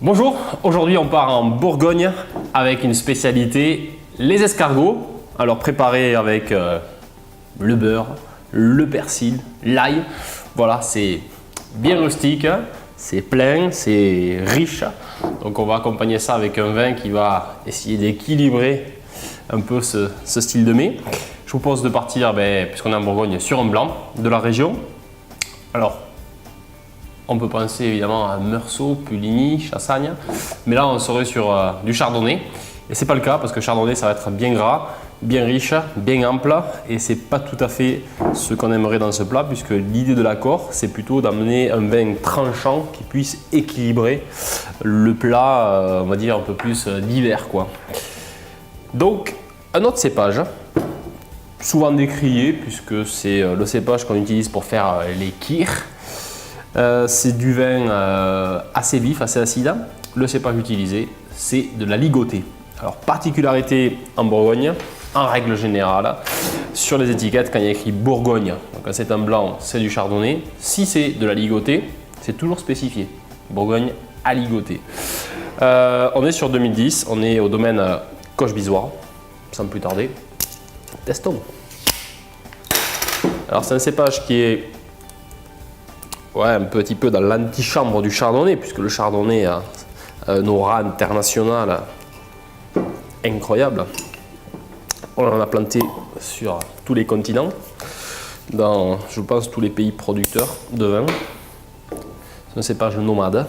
Bonjour, aujourd'hui on part en Bourgogne avec une spécialité, les escargots. Alors préparés avec le beurre, le persil, l'ail. Voilà, c'est bien rustique, c'est plein, c'est riche. Donc on va accompagner ça avec un vin qui va essayer d'équilibrer un peu ce style de mets. Je vous propose de partir, puisqu'on est en Bourgogne, sur un blanc de la région. Alors, on peut penser évidemment à Meursault, Puligny, Chassagne, mais là on serait sur du chardonnay. Et c'est pas le cas parce que chardonnay ça va être bien gras, bien riche, bien ample et c'est pas tout à fait ce qu'on aimerait dans ce plat puisque l'idée de l'accord c'est plutôt d'amener un vin tranchant qui puisse équilibrer le plat, on va dire un peu plus d'hiver quoi. Donc un autre cépage, souvent décrié puisque c'est le cépage qu'on utilise pour faire les kirs. C'est du vin assez vif, assez acide. Le cépage utilisé, c'est de la ligotée. Alors, particularité en Bourgogne, en règle générale, sur les étiquettes, quand il y a écrit Bourgogne, donc quand c'est un blanc, c'est du chardonnay. Si c'est de la ligotée, c'est toujours spécifié. Bourgogne à ligoter. On est sur 2010, on est au domaine Coche-Bisoire, sans plus tarder. Testons. Alors, c'est un cépage qui est un petit peu dans l'antichambre du chardonnay, puisque le chardonnay a un aura international incroyable. On en a planté sur tous les continents, dans, je pense, tous les pays producteurs de vin. C'est un cépage nomade.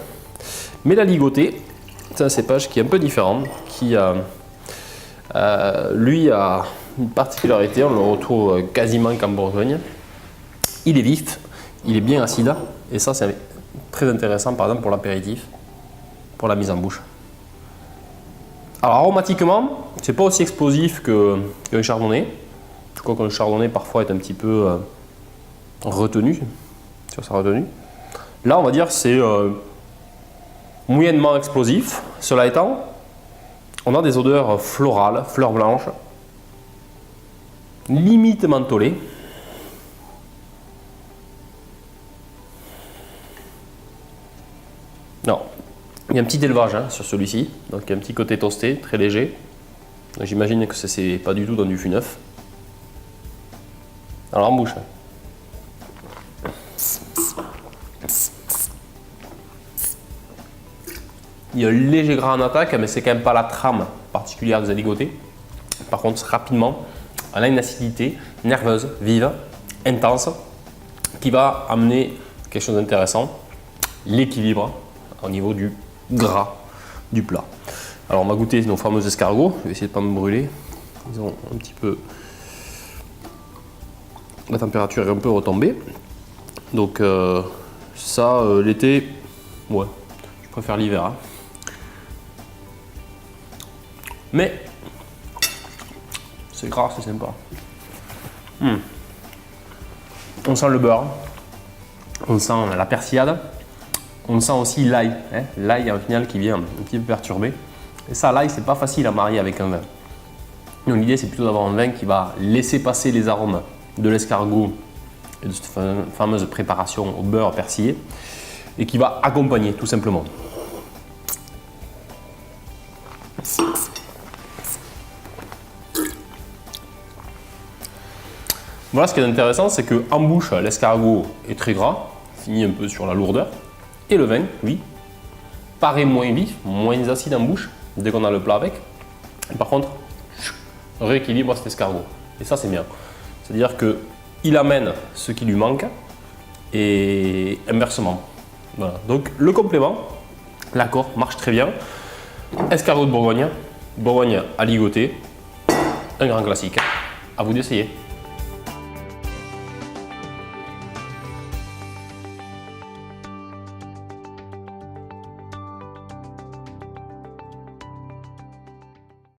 Mais la ligotée, c'est un cépage qui est un peu différent, qui lui a une particularité, on le retrouve quasiment qu'en Bourgogne. Il est vif. Il est bien acide et ça c'est très intéressant par exemple pour l'apéritif, pour la mise en bouche. Alors aromatiquement, c'est pas aussi explosif qu'un chardonnay. Je crois que le chardonnay parfois est un petit peu retenu sur sa retenue. Là on va dire c'est moyennement explosif. Cela étant, on a des odeurs florales, fleurs blanches, limite mentholées. Non, il y a un petit élevage sur celui-ci, donc il y a un petit côté toasté, très léger. J'imagine que c'est pas du tout dans du fût neuf. Alors en bouche. Il y a un léger gras en attaque, mais c'est quand même pas la trame particulière des ligotés. Par contre, rapidement, elle a une acidité nerveuse, vive, intense, qui va amener quelque chose d'intéressant, l'équilibre au niveau du gras du plat. Alors on va goûter nos fameux escargots. Je vais essayer de ne pas me brûler. Ils ont un petit peu... La température est un peu retombée. Donc l'été, ouais, je préfère l'hiver. Hein. Mais c'est gras, c'est sympa. On sent le beurre. On sent la persillade. On sent aussi l'ail, l'ail au final qui vient un petit peu perturber. Et ça, l'ail, c'est pas facile à marier avec un vin. Donc l'idée, c'est plutôt d'avoir un vin qui va laisser passer les arômes de l'escargot et de cette fameuse préparation au beurre persillé et qui va accompagner tout simplement. Voilà, ce qui est intéressant, c'est qu'en bouche, l'escargot est très gras, finit un peu sur la lourdeur. Et le vin, oui, paraît moins vif, moins acide en bouche dès qu'on a le plat avec. Et par contre, rééquilibre cet escargot. Et ça, c'est bien. C'est-à-dire qu'il amène ce qui lui manque et inversement. Voilà. Donc, le complément, l'accord marche très bien. Escargot de Bourgogne, Bourgogne à ligoter, un grand classique. À vous d'essayer.